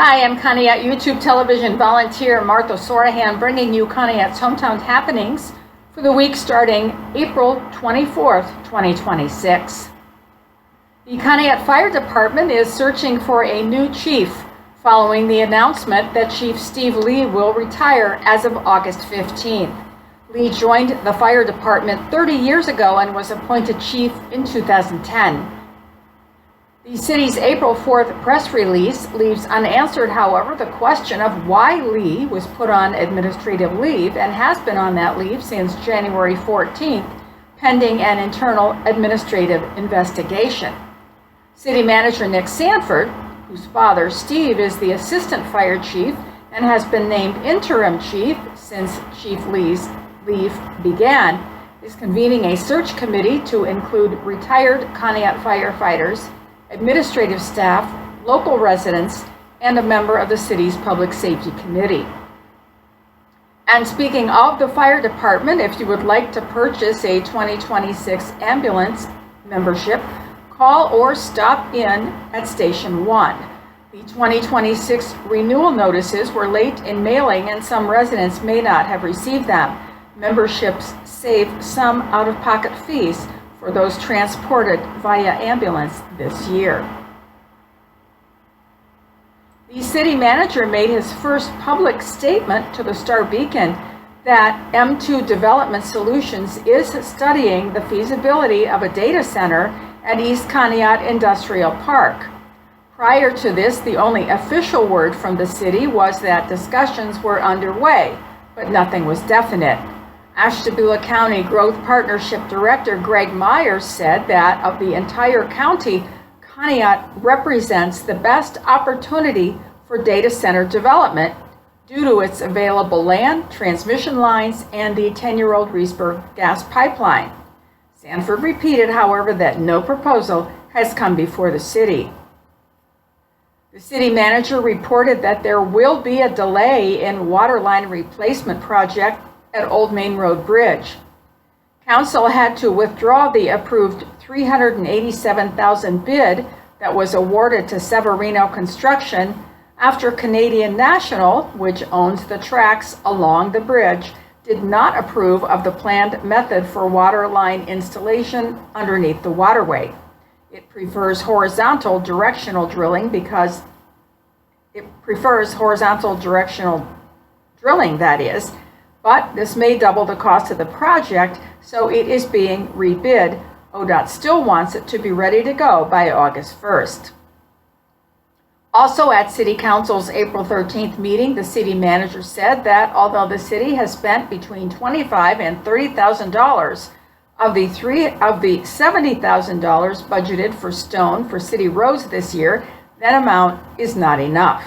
Hi, I'm Conneaut YouTube television volunteer Martha Sorohan, bringing you Conneaut's hometown happenings for the week starting April 24th, 2026. The Conneaut Fire Department is searching for a new chief following the announcement that Chief Steve Lee will retire as of August 15th. Lee joined the fire department 30 years ago and was appointed chief in 2010. The city's April 4th press release leaves unanswered, however, the question of why Lee was put on administrative leave and has been on that leave since January 14th, pending an internal administrative investigation. City Manager Nick Sanford, whose father Steve is the assistant fire chief and has been named interim chief since Chief Lee's leave began, is convening a search committee to include retired Conneaut firefighters, administrative staff, local residents, and a member of the city's Public Safety Committee. And speaking of the fire department, if you would like to purchase a 2026 ambulance membership, call or stop in at Station 1. The 2026 renewal notices were late in mailing and some residents may not have received them. Memberships save some out-of-pocket fees for those transported via ambulance this year. The city manager made his first public statement to the Star Beacon that M2 Development Solutions is studying the feasibility of a data center at East Conneaut Industrial Park. Prior to this, the only official word from the city was that discussions were underway, but nothing was definite. Ashtabula County Growth Partnership Director Greg Myers said that of the entire county, Conneaut represents the best opportunity for data center development due to its available land, transmission lines, and the 10-year-old Reesburg gas pipeline. Sanford repeated, however, that no proposal has come before the city. The city manager reported that there will be a delay in water line replacement project at Old Main Road Bridge. Council had to withdraw the approved $387,000 bid that was awarded to Severino Construction after Canadian National, which owns the tracks along the bridge, did not approve of the planned method for water line installation underneath the waterway. It prefers horizontal directional drilling, that is, but this may double the cost of the project, so it is being rebid. ODOT still wants it to be ready to go by August 1st. Also at City Council's April 13th meeting, the city manager said that although the city has spent between $25,000 and $30,000 of the $70,000 budgeted for stone for city roads this year, that amount is not enough.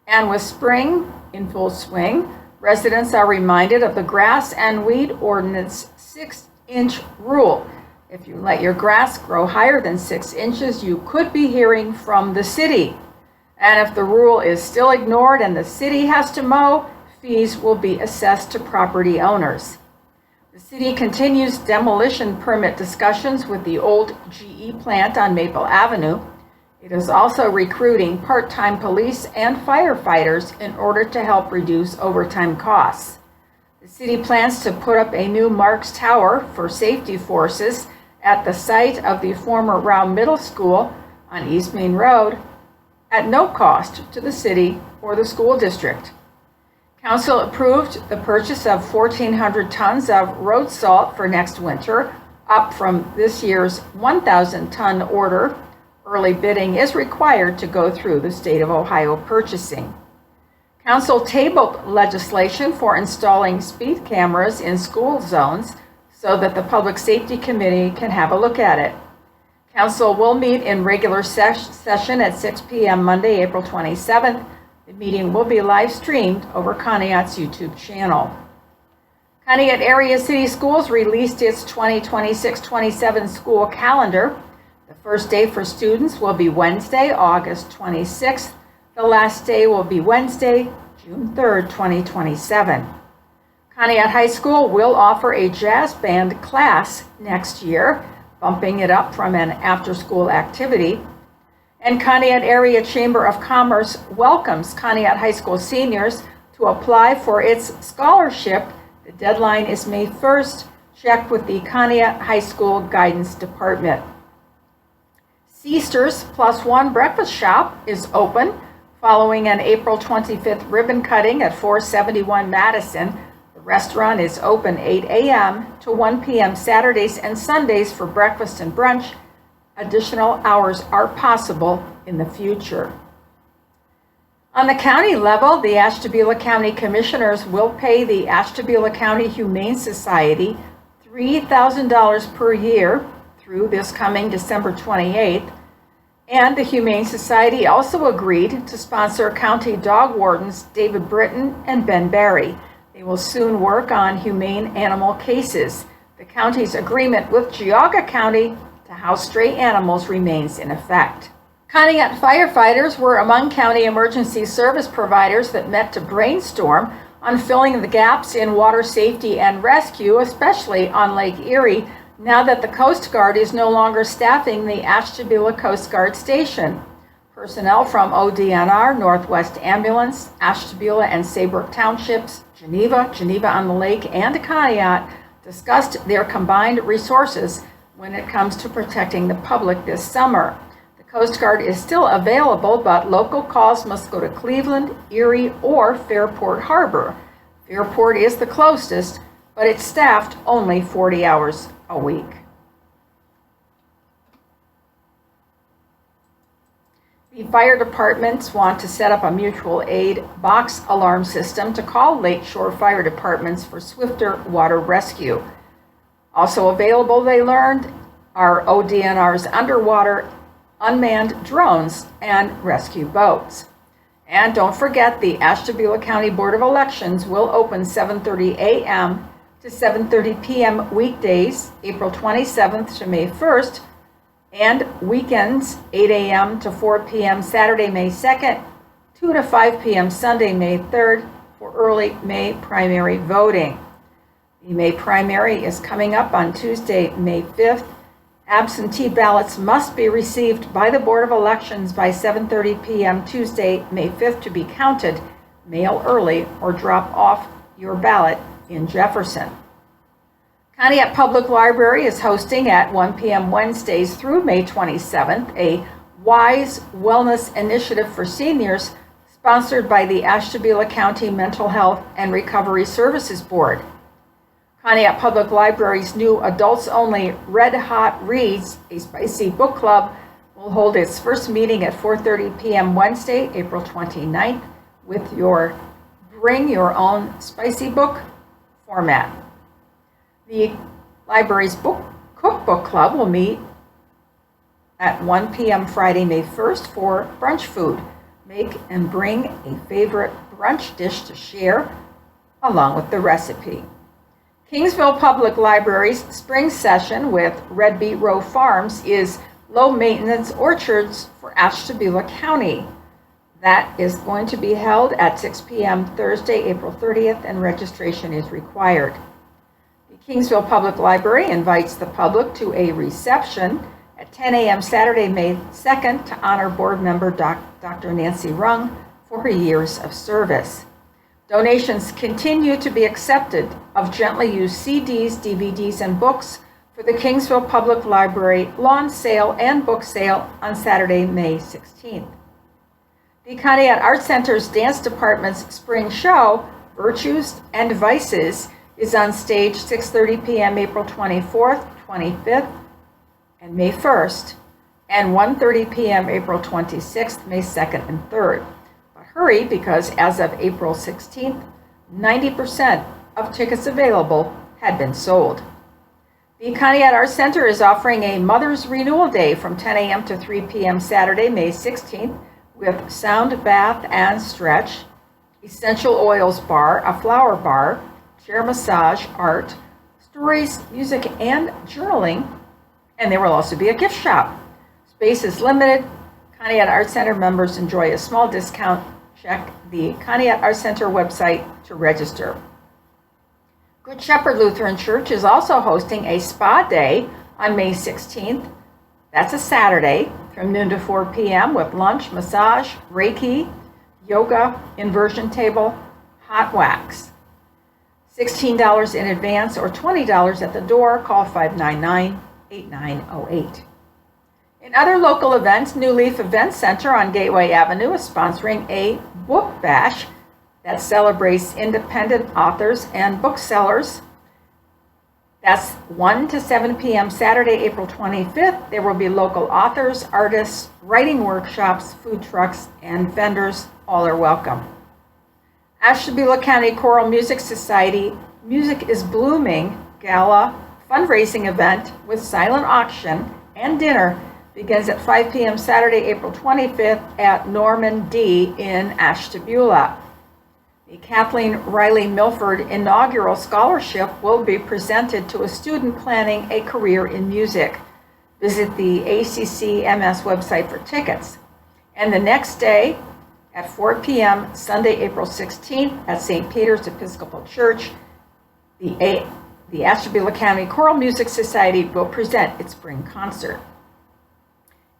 And with spring in full swing, residents are reminded of the grass and weed ordinance 6-inch rule. If you let your grass grow higher than 6 inches, you could be hearing from the city. And if the rule is still ignored and the city has to mow, fees will be assessed to property owners. The city continues demolition permit discussions with the old GE plant on Maple Avenue. It is also recruiting part-time police and firefighters in order to help reduce overtime costs. The city plans to put up a new Marks Tower for safety forces at the site of the former Rao Middle School on East Main Road at no cost to the city or the school district. Council approved the purchase of 1,400 tons of road salt for next winter, up from this year's 1,000-ton order. Early bidding is required to go through the state of Ohio purchasing. Council tabled legislation for installing speed cameras in school zones so that the Public Safety Committee can have a look at it. Council will meet in regular session at 6 p.m. Monday, April 27th. The meeting will be live streamed over Conneaut's YouTube channel. Conneaut Area City Schools released its 2026-27 school calendar. The first day for students will be Wednesday, August 26th. The last day will be Wednesday, June 3rd, 2027. Conneaut High School will offer a jazz band class next year, bumping it up from an after-school activity. And Conneaut Area Chamber of Commerce welcomes Conneaut High School seniors to apply for its scholarship. The deadline is May 1st. Check with the Conneaut High School Guidance Department. Seaster's Plus One Breakfast Shop is open following an April 25th ribbon cutting at 471 Madison. The restaurant is open 8 a.m. to 1 p.m. Saturdays and Sundays for breakfast and brunch. Additional hours are possible in the future. On the county level, the Ashtabula County Commissioners will pay the Ashtabula County Humane Society $3,000 per year through this coming December 28th. And the Humane Society also agreed to sponsor county dog wardens David Britton and Ben Barry. They will soon work on humane animal cases. The county's agreement with Geauga County to house stray animals remains in effect. Conneaut firefighters were among county emergency service providers that met to brainstorm on filling the gaps in water safety and rescue, especially on Lake Erie, now that the Coast Guard is no longer staffing the Ashtabula Coast Guard Station. Personnel from ODNR, Northwest Ambulance, Ashtabula and Saybrook Townships, Geneva on the Lake, and Conneaut discussed their combined resources when it comes to protecting the public this summer. The Coast Guard is still available, but local calls must go to Cleveland, Erie, or Fairport Harbor. Fairport is the closest, but it's staffed only 40 hours a week. The fire departments want to set up a mutual aid box alarm system to call lakeshore fire departments for swifter water rescue. Also available, they learned, are ODNR's underwater unmanned drones and rescue boats. And don't forget, the Ashtabula County Board of Elections will open 7:30 a.m. to 7:30 p.m. weekdays, April 27th to May 1st, and weekends, 8 a.m. to 4 p.m. Saturday, May 2nd, 2 to 5 p.m. Sunday, May 3rd, for early May primary voting. The May primary is coming up on Tuesday, May 5th. Absentee ballots must be received by the Board of Elections by 7:30 p.m. Tuesday, May 5th to be counted. Mail early or drop off your ballot in Jefferson. Conneaut Public Library is hosting at 1 p.m. Wednesdays through May 27th a WISE Wellness Initiative for Seniors sponsored by the Ashtabula County Mental Health and Recovery Services Board. Conneaut Public Library's new adults-only Red Hot Reads, a spicy book club, will hold its first meeting at 4:30 p.m. Wednesday, April 29th, with your Bring Your Own Spicy Book format. The library's cookbook club will meet at 1 p.m. Friday, May 1st for brunch food. Make and bring a favorite brunch dish to share along with the recipe. Kingsville Public Library's spring session with Red Beet Row Farms is low maintenance orchards for Ashtabula County. That is going to be held at 6 p.m. Thursday, April 30th, and registration is required. The Kingsville Public Library invites the public to a reception at 10 a.m. Saturday, May 2nd, to honor board member Dr. Nancy Rung for her years of service. Donations continue to be accepted of gently used CDs, DVDs, and books for the Kingsville Public Library lawn sale and book sale on Saturday, May 16th. The Conneaut Art Center's Dance Department's spring show, Virtues and Vices, is on stage 6:30 p.m. April 24th, 25th, and May 1st, and 1:30 p.m. April 26th, May 2nd, and 3rd. But hurry, because as of April 16th, 90% of tickets available had been sold. The Conneaut Art Center is offering a Mother's Renewal Day from 10 a.m. to 3 p.m. Saturday, May 16th, with sound bath and stretch, essential oils bar, a flower bar, chair massage, art, stories, music, and journaling. And there will also be a gift shop. Space is limited. Conneaut Art Center members enjoy a small discount. Check the Conneaut Art Center website to register. Good Shepherd Lutheran Church is also hosting a spa day on May 16th. That's a Saturday, from noon to 4 p.m. with lunch, massage, Reiki, yoga, inversion table, hot wax. $16 in advance or $20 at the door. Call 599-8908. In other local events, New Leaf Event Center on Gateway Avenue is sponsoring a book bash that celebrates independent authors and booksellers. That's 1 to 7 p.m. Saturday, April 25th. There will be local authors, artists, writing workshops, food trucks, and vendors. All are welcome. Ashtabula County Choral Music Society Music is Blooming Gala fundraising event with silent auction and dinner begins at 5 p.m. Saturday, April 25th at Norman D. in Ashtabula. The Kathleen Riley Milford Inaugural Scholarship will be presented to a student planning a career in music. Visit the ACCMS website for tickets. And the next day at 4 p.m., Sunday, April 16th at St. Peter's Episcopal Church, the Ashtabula County Choral Music Society will present its spring concert.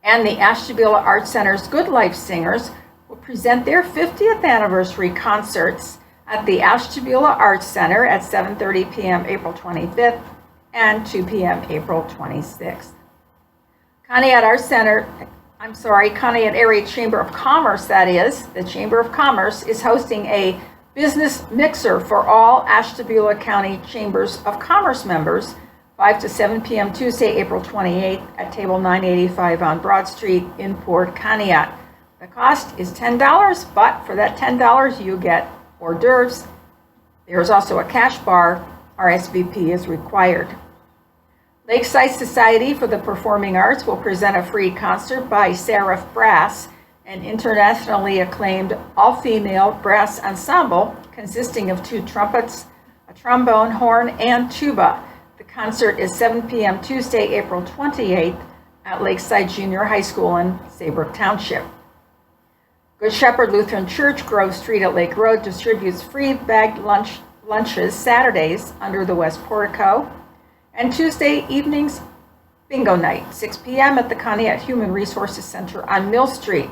And the Ashtabula Art Center's Good Life Singers will present their 50th anniversary concerts at the Ashtabula Arts Center at 7:30 p.m. April 25th and 2 p.m. April 26th. Conneaut Area Chamber of Commerce, the Chamber of Commerce, is hosting a business mixer for all Ashtabula County Chambers of Commerce members, 5 to 7 p.m. Tuesday, April 28th at table 985 on Broad Street in Port Conneaut. The cost is $10, but for that $10 you get hors d'oeuvres. There's also a cash bar. RSVP is required. Lakeside Society for the Performing Arts will present a free concert by Seraph Brass, an internationally acclaimed all-female brass ensemble consisting of 2 trumpets, a trombone, horn, and tuba. The concert is 7 p.m. Tuesday, April 28th at Lakeside Junior High School in Saybrook Township. Good Shepherd Lutheran Church, Grove Street at Lake Road, distributes free bagged lunches Saturdays under the West Portico. And Tuesday evenings, bingo night, 6 p.m. at the Conneaut Human Resources Center on Mill Street.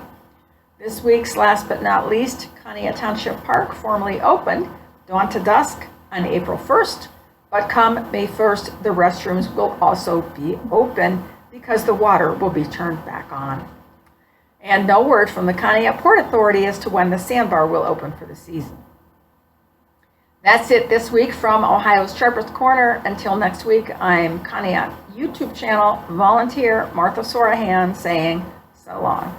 This week's last but not least, Conneaut Township Park formally opened dawn to dusk on April 1st. But come May 1st, the restrooms will also be open because the water will be turned back on. And no word from the Conneaut Port Authority as to when the sandbar will open for the season. That's it this week from Ohio's Sharpest Corner. Until next week, I'm Conneaut YouTube channel volunteer Martha Sorohan saying so long.